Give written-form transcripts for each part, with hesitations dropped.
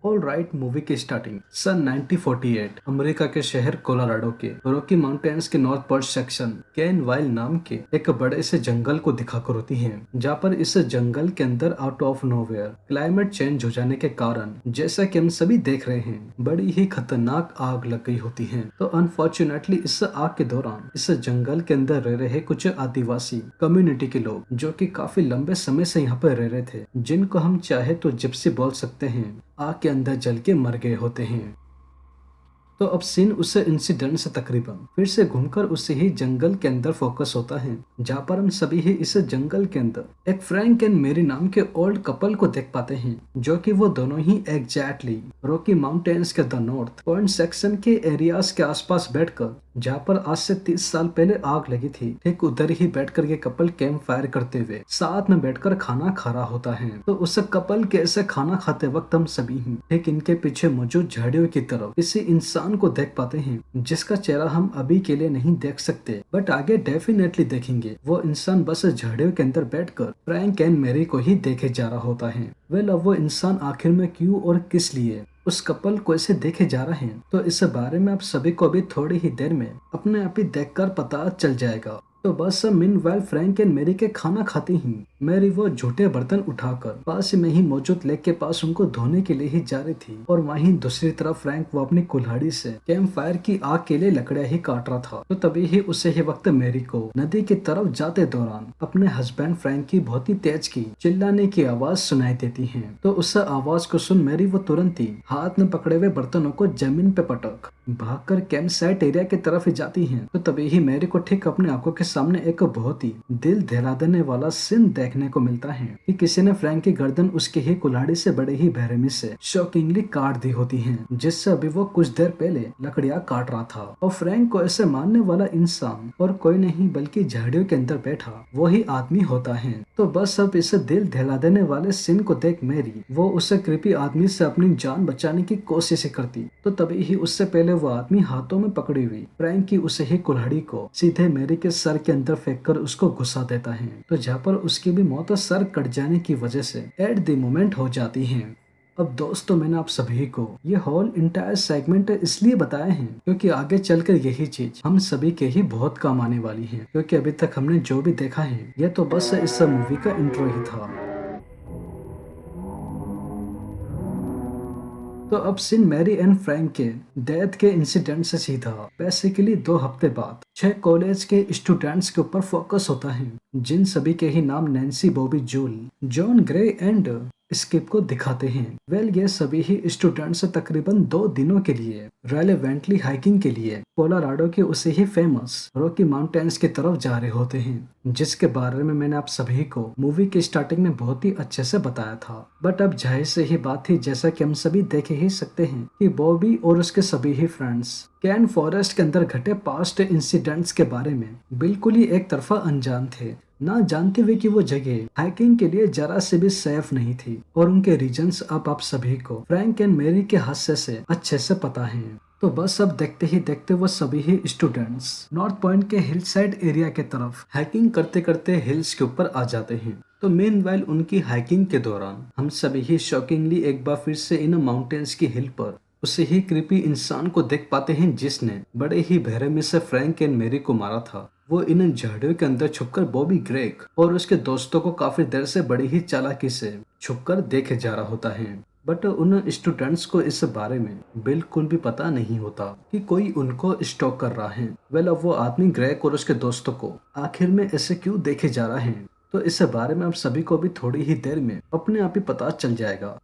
All right, movie की starting सन 1948 America के शहर कोलोराडो के रॉकी माउंटेन्स के नॉर्थ पर्ट सेक्शन कैन वाइल नाम के एक बड़े से जंगल को दिखाकर होती है, जहाँ पर इस जंगल के अंदर out of nowhere climate change हो जाने के कारण, जैसा कि हम सभी देख रहे हैं, बड़ी ही खतरनाक आग लग गई होती है। तो अनफॉर्चुनेटली इस आग के दौरान इस जंगल के अंदर रह रहे कुछ आदिवासी कम्युनिटी के लोग, जो कि काफी लंबे समय से यहाँ पर रह रहे थे, जिनको हम चाहे तो जिप्सी बोल सकते हैं, आग के अंदर जल के मर गए होते हैं। तो अब सीन उस इंसिडेंट से तकरीबन फिर से घूमकर उसे ही जंगल के अंदर फोकस होता है, जहाँ पर हम सभी ही इस जंगल के अंदर एक फ्रैंक एंड मेरी नाम के ओल्ड कपल को देख पाते हैं, जो कि वो दोनों ही एग्जैक्टली रॉकी माउंटेन्स के द नॉर्थ पॉइंट सेक्शन के एरियाज के आसपास बैठकर, जहाँ पर आज से 30 साल पहले आग लगी थी, ठीक उधर ही बैठकर ये कपल कैंप फायर करते हुए साथ में बैठकर खाना खा रहा होता है। तो उस कपल के ऐसे खाना खाते वक्त हम सभी ही ठीक इनके पीछे मौजूद झाड़ियों की तरफ किसी इंसान को देख पाते हैं, जिसका चेहरा हम अभी के लिए नहीं देख सकते, बट आगे डेफिनेटली देखेंगे। वो इंसान बस झाड़ियों के अंदर बैठकर फ्रैंक एंड मैरी को ही देखे जा रहा होता है। वेल, अब वो इंसान आखिर में क्यों और किस लिए उस कपल को ऐसे देखे जा रहे हैं, तो इस बारे में आप सभी को अभी थोड़ी ही देर में अपने आप ही देखकर पता चल जाएगा। तो बस मीनवाइल फ्रैंक एंड मैरी के खाना खाते ही मैरी वो झूठे बर्तन उठाकर पास में ही मौजूद लेक के पास उनको धोने के लिए ही जा रही थी, और वहीं दूसरी तरफ फ्रैंक वो अपनी कुल्हाड़ी से कैंप फायर की आग के लिए लकड़ियां ही काट रहा था। तो तभी ही उसे ही वक्त मैरी को नदी की तरफ जाते दौरान अपने हस्बैंड फ्रैंक की बहुत ही तेज की चिल्लाने की आवाज सुनाई देती है। तो उस आवाज को सुन मैरी वो तुरंत ही हाथ में पकड़े हुए बर्तनों को जमीन पे पटक भागकर कैंप साइट एरिया की तरफ ही जाती हैं। तो तभी ही मैरी को ठीक अपनी आंखों के सामने एक बहुत ही दिल दहला देने वाला सीन देखने को मिलता है कि किसी ने फ्रैंक की गर्दन उसकी ही कुल्हाड़ी से बड़े ही बेरहमी से शॉकिंगली काट दी होती है, जिससे अभी वो कुछ देर पहले लकड़ियां काट रहा था। और फ्रैंक को ऐसे मारने वाला इंसान और कोई नहीं बल्कि झाड़ियों के अंदर बैठा वही आदमी होता है। तो बस अब इसे दिल दहला देने वाले सीन को देख मैरी वो उससे कृपी आदमी से अपनी जान बचाने की कोशिश करती। तो तभी ही उससे पहले वो आदमी हाथों में पकड़ी हुई फ्रैंक की उसे ही कुल्हाड़ी को सीधे मैरी के सर के अंदर फेंककर उसको घुसा देता है। तो जहाँ पर उसकी भी मौत सर कट जाने की वजह से एट द मोमेंट हो जाती है। अब दोस्तों, मैंने आप सभी को ये होल इंटायर सेगमेंट इसलिए बताया है क्योंकि आगे चलकर यही चीज हम सभी के ही बहुत काम आने वाली है, क्योंकि अभी तक हमने जो भी देखा है ये तो बस इस मूवी का इंट्रो ही था। तो अब सीन मैरी एंड फ्रैंक के डेथ के इंसिडेंट से सीधा बेसिकली 2 हफ्ते बाद 6 कॉलेज के स्टूडेंट्स के ऊपर फोकस होता है, जिन सभी के ही नाम Nancy, Bobby, joule, John grey and skip को दिखाते हैं। वेल, ये सभी ही स्टूडेंट्स तकरीबन 2 दिनों के लिए रेलेवेंटली हाइकिंग के लिए कोलोराडो के उसे ही फेमस रॉकी माउंटेन्स की तरफ जा रहे होते हैं, जिसके बारे में मैंने आप सभी को मूवी के स्टार्टिंग में बहुत ही अच्छे से बताया था। बट अब जाहिर से ही बात थी, जैसा कि हम सभी देख ही सकते हैं कि बॉबी और उसके सभी ही फ्रेंड्स कैन फॉरेस्ट के अंदर घटे पास्ट इंसिडेंट्स के बारे में बिल्कुल ही एक तरफा अनजान थे, ना जानते हुए कि वो जगह हाइकिंग के लिए जरा से भी सेफ नहीं थी, और उनके रीजंस अब आप सभी को फ्रैंक एंड मैरी के हादसे से अच्छे से पता है। तो बस अब देखते ही देखते वो सभी ही स्टूडेंट्स नॉर्थ पॉइंट के हिल साइड एरिया के तरफ हाइकिंग करते करते हिल्स के ऊपर आ जाते हैं। तो मेनवाइल उनकी हाइकिंग के दौरान हम सभी ही शॉकिंगली एक बार फिर से इन माउंटेन्स की हिल पर उसे ही क्रीपी इंसान को देख पाते हैं, जिसने बड़े ही बेरहमी से फ्रैंक एंड मैरी को मारा था। वो इन झाड़ियों के अंदर छुपकर बॉबी ग्रेग और उसके दोस्तों को काफी देर से बड़ी ही चालाकी से छुपकर देखे जा रहा होता है। बट उन स्टूडेंट्स को इस बारे में बिल्कुल भी पता नहीं होता कि कोई उनको स्टॉक कर रहा है। वेल, अब वो आदमी ग्रेग और उसके दोस्तों को आखिर में ऐसे क्यों देखे जा रहे हैं, तो इस बारे में आप सभी को भी थोड़ी ही देर में अपने आप ही पता चल जाएगा।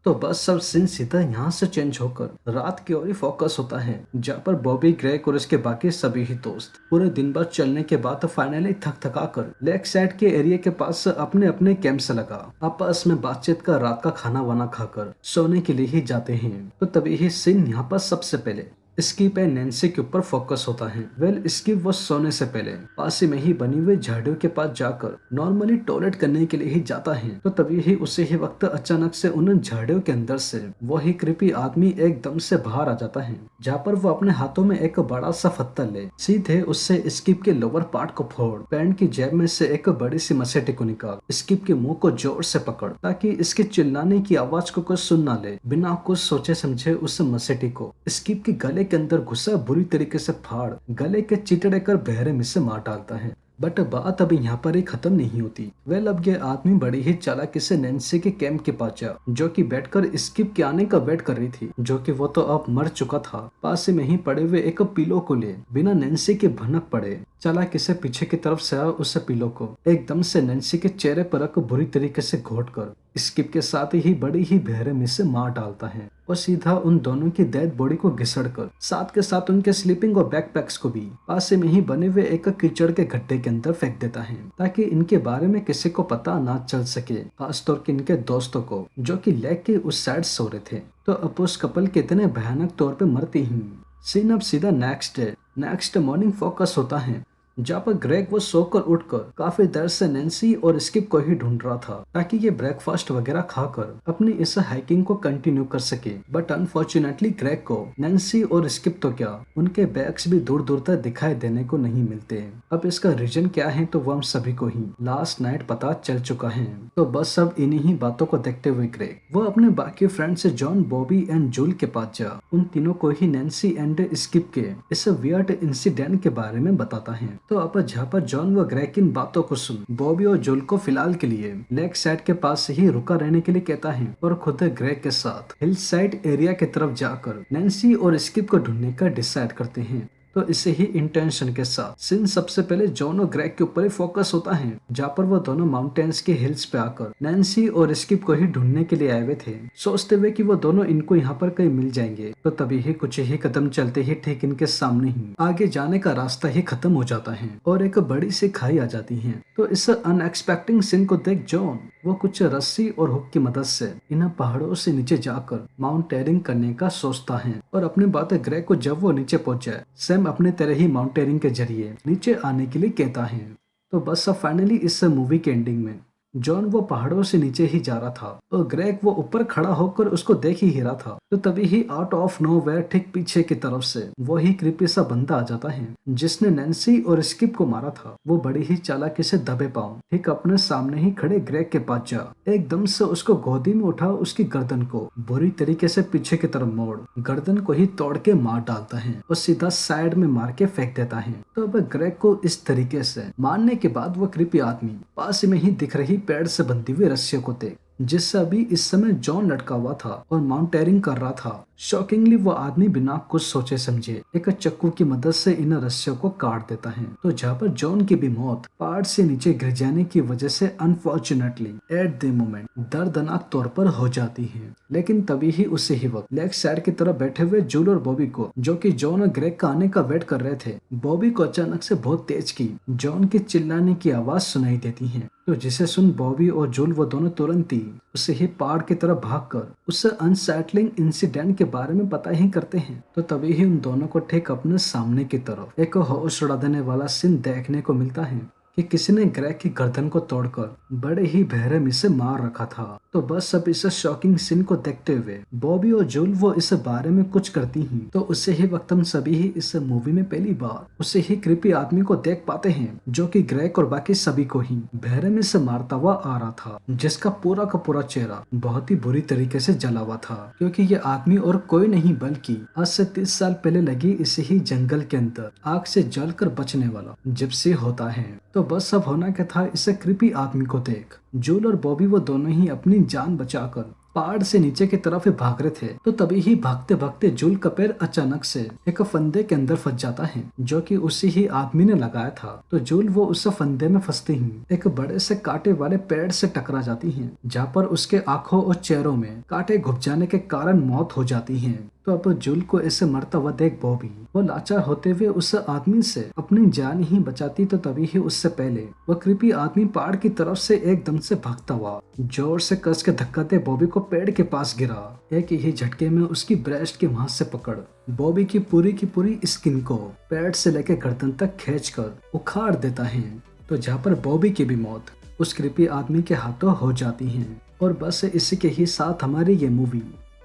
तो बस सब सीन सीधा यहाँ से चेंज होकर रात की ओर ही फोकस होता है, जहाँ पर बॉबी, ग्रेग और उसके बाकी सभी ही दोस्त पूरे दिन भर चलने के बाद फाइनली थक थका कर लेक साइड के एरिया के पास अपने अपने कैंप से लगा आपस में बातचीत कर रात का खाना वाना खाकर सोने के लिए ही जाते हैं। तो तभी ही सीन यहाँ पर सबसे पहले स्कीप एंड नैन्सी के ऊपर फोकस होता है। वेल स्कीप वो सोने से पहले पास ही में ही बनी हुई झाड़ियों के पास जाकर नॉर्मली टॉयलेट करने के लिए ही जाता है। तो तभी ही उसी ही वक्त अचानक से उन झाड़ियों के अंदर से वही कृपी आदमी एकदम से बाहर आ जाता है, जहाँ पर वो अपने हाथों में एक बड़ा सा पत्थर ले सीधे उससे स्कीप के लोअर पार्ट को फोड़ पैंट की जेब में से एक बड़ी सी मसेटी को निकाल स्कीप के मुंह को जोर से पकड़ ताकि इसके चिल्लाने की आवाज को कोई सुन ना ले। बिना कुछ सोचे समझे उस मसेटी को स्कीप के गले के अंदर घुसा बुरी तरीके से फाड़ गले के चिटड़े कर बहरे में से मार डालता है। बट बात अभी यहाँ पर ही खत्म नहीं होती। वेल अब ये आदमी बड़ी ही चालाकी से नैन्सी के कैंप के पास जा, जो कि बैठकर स्कीप के आने का वेट कर रही थी, जो कि वो तो अब मर चुका था। पास में ही पड़े हुए एक पिलो को ले बिना नैन्सी के भनक पड़े चालाकी से पीछे की तरफ से उस पिलो को एकदम से नैन्सी के चेहरे पर रख बुरी तरीके से घोट कर स्कीप के साथ ही बड़ी ही बहरे में से मार डालता है और सीधा उन दोनों की डेड बॉडी को घिसड़ कर साथ के साथ उनके स्लीपिंग और बैकपैक्स को भी पास में ही बने हुए एक कीचड़ के गड्ढे के अंदर फेंक देता है, ताकि इनके बारे में किसी को पता ना चल सके, खासतौर के इनके दोस्तों को जो कि लेक के उस साइड सो रहे थे। तो अब उस कपल के इतने भयानक तौर पे मरते ही सीन अब सीधा नेक्स्ट मॉर्निंग फोकस होता है, जहाँ पर ग्रेग वो सोकर उठकर काफी देर से नैन्सी और स्किप को ही ढूंढ रहा था ताकि ये ब्रेकफास्ट वगैरह खाकर अपनी इस हाइकिंग को कंटिन्यू कर सके। बट अनफॉर्चुनेटली ग्रेग को नैन्सी और स्किप तो क्या उनके बैग्स भी दूर दूर तक दिखाई देने को नहीं मिलते। अब इसका रीजन क्या है तो वो हम सभी को ही लास्ट नाइट पता चल चुका है। तो बस अब इन्हीं ही बातों को देखते हुए ग्रेग वो अपने बाकी फ्रेंड से जॉन, बॉबी एंड जूल के पास जा उन तीनों को ही नैन्सी एंड स्किप के इस वियर्ड इंसिडेंट के बारे में बताता है। तो अब जहाँ पर जॉन व ग्रेग इन बातों को सुन बॉबी और जूल को फिलहाल के लिए लेक साइड के पास से ही रुका रहने के लिए कहता है और खुद ग्रेग के साथ हिल साइड एरिया की तरफ जाकर नैन्सी और स्किप को ढूंढने का डिसाइड करते हैं। तो इसे ही इंटेंशन के साथ सीन सबसे पहले जॉन और ग्रेग के ऊपर ही फोकस होता है, जहाँ पर वो दोनों माउंटेन्स के हिल्स पे आकर नैन्सी और स्किप को ही ढूंढने के लिए आए हुए थे, सोचते हुए कि वो दोनों इनको यहाँ पर कहीं मिल जाएंगे। तो तभी ही कुछ ही कदम चलते ही ठीक इनके सामने ही आगे जाने का रास्ता ही खत्म हो जाता है और एक बड़ी सी खाई आ जाती है। तो इस अनएक्सपेक्टिंग सीन को देख जॉन वो कुछ रस्सी और हुक की मदद से इन पहाड़ों से नीचे जाकर माउंटेनिंग करने का सोचता है और अपनी बात ग्रेग को जब वो नीचे पहुंचे सैम अपने तरह ही माउंटेनिंग के जरिए नीचे आने के लिए कहता है। तो बस अब फाइनली इस मूवी के एंडिंग में जॉन वो पहाड़ों से नीचे ही जा रहा था और ग्रेग वो ऊपर खड़ा होकर उसको देख ही रहा था। तो तभी ही आउट ऑफ नोवेयर ठीक पीछे की तरफ से वही क्रीपी सा बंदा आ जाता है जिसने नैन्सी और स्किप को मारा था। वो बड़ी ही चालाकी से दबे पाँव ठीक अपने सामने ही खड़े ग्रेग के पास जा एकदम से उसको गोदी में उठा उसकी गर्दन को बुरी तरीके से पीछे की तरफ मोड़ गर्दन को ही तोड़ के मार डालता है और सीधा साइड में मार के फेंक देता है। तो अब ग्रेग को इस तरीके से मारने के बाद वो क्रीपी आदमी पास में ही दिख रही पेड़ से बंधी हुई रस्सियों को देख जिससे अभी इस समय जॉन लटका हुआ था और माउंटेनिंग कर रहा था। शॉकिंगली वो आदमी बिना कुछ सोचे समझे एक चक्कू की मदद से इन रस्सियों को काट देता है। तो जहाँ पर जॉन की भी मौत पहाड़ से नीचे गिर जाने की वजह से अनफॉर्चुनेटली एट द मोमेंट दर्दनाक तौर पर हो जाती है। लेकिन तभी ही उसी ही वक्त लेग साइड की तरफ बैठे हुए जूल और बॉबी को जो कि जॉन और ग्रेग का आने का वेट कर रहे थे, बॉबी को अचानक से बहुत तेज की जॉन के चिल्लाने की आवाज सुनाई देती है। तो जिसे सुन बॉबी और जूल वो दोनों तुरंत ही उसे ही पहाड़ की तरफ भागकर उस अनसेटलिंग इंसिडेंट के बारे में पता ही करते हैं। तो तभी ही उन दोनों को ठीक अपने सामने की तरफ एक होश उड़ा देने वाला सीन देखने को मिलता है कि किसी ने ग्रेग की गर्दन को तोड़कर बड़े ही बेरहमी से मार रखा था। तो बस अब इस शॉकिंग सीन को देखते हुए बॉबी और जूल वो इस बारे में कुछ करती ही तो उसे ही वक्त हम सभी ही इस मूवी में पहली बार उसे ही क्रीपी आदमी को देख पाते हैं जो कि ग्रेग और बाकी सभी को ही बेरहमी से मारता हुआ आ रहा था, जिसका पूरा का पूरा चेहरा बहुत ही बुरी तरीके से जला हुआ था क्योंकि ये आदमी और कोई नहीं बल्कि आज से 30 साल पहले लगी इसी ही जंगल के अंदर आग से जलकर बचने वाला जिप्सी होता है। तो बस अब होना क्या था, इसे क्रीपी आदमी को देख जूल और बॉबी वो दोनों ही अपनी जान बचाकर पहाड़ से नीचे की तरफ ही भाग रहे थे। तो तभी ही भागते भागते जूल का पैर अचानक से एक फंदे के अंदर फंस जाता है जो कि उसी ही आदमी ने लगाया था। तो जूल वो उस फंदे में फंसते ही एक बड़े से कांटे वाले पेड़ से टकरा जाती है जहाँ पर उसके आंखों और चेहरों में कांटे घुस जाने के कारण मौत हो जाती है। तो अब जूल को ऐसे मरता हुआ देख बॉबी वो लाचार होते हुए उस आदमी से अपनी जान ही बचाती, तो तभी ही उससे पहले वो कृपी आदमी पहाड़ की तरफ से एकदम से भागता हुआ जोर से कस के धक्का दे बॉबी को पेड़ के पास गिरा। एक ही झटके में उसकी ब्रेस्ट के वहां से पकड़ बॉबी की पूरी स्किन को पेड़ से लेकर गर्दन तक खींचकर उखाड़ देता है। तो जहाँ पर बॉबी की भी मौत उस कृपी आदमी के हाथों हो जाती है। और बस इसी के ही साथ हमारी ये मूवी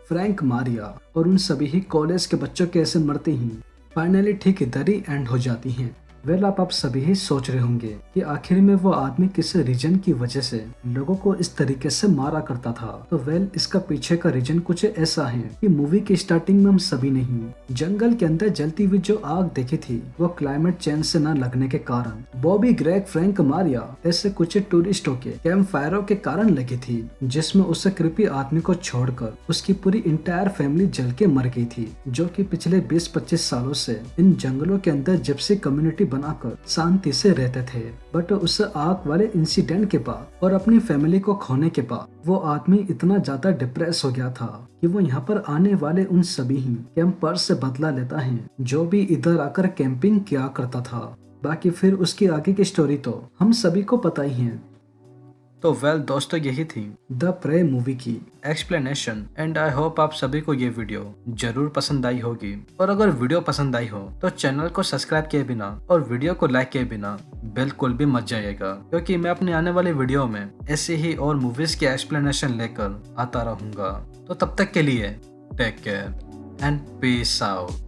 फ्रैंक मारिया और उन सभी ही कॉलेज के बच्चों के ऐसे मरते ही फाइनली ठीक इधर ही एंड हो जाती है। वेल आप सभी ही सोच रहे होंगे कि आखिर में वो आदमी किस रीजन की वजह से लोगों को इस तरीके से मारा करता था। तो वेल इसका पीछे का रीजन कुछ ऐसा है कि मूवी की स्टार्टिंग में हम सभी ने ही जंगल के अंदर जलती हुई जो आग देखी थी वो क्लाइमेट चेंज से न लगने के कारण बॉबी, ग्रेग, फ्रैंक मारिया ऐसे कुछ टूरिस्टों के कैंप फायरों के कारण लगी थी, जिसमें उस कृपी आदमी को छोड़कर उसकी पूरी इंटायर फैमिली जल के मर गई थी, जो कि पिछले 20-25 सालों से इन जंगलों के अंदर जिप्सी कम्युनिटी बनाकर शांति से रहते थे। बट उस आग वाले इंसिडेंट के बाद और अपनी फैमिली को खोने के बाद वो आदमी इतना ज्यादा डिप्रेस हो गया था कि वो यहाँ पर आने वाले उन सभी ही कैंपर्स से बदला लेता है जो भी इधर आकर कैंपिंग किया करता था। बाकी फिर उसकी आगे की स्टोरी तो हम सभी को पता ही है। तो वेल दोस्तों यही थी द प्रे मूवी की एक्सप्लेनेशन एंड आई होप आप सभी को ये वीडियो जरूर पसंद आई होगी। और अगर वीडियो पसंद आई हो तो चैनल को सब्सक्राइब किए बिना और वीडियो को लाइक किए बिना बिल्कुल भी मत जाइएगा, क्योंकि मैं अपने आने वाले वीडियो में ऐसे ही और मूवीज के एक्सप्लेनेशन लेकर आता रहूंगा। तो तब तक के लिए take care and peace out.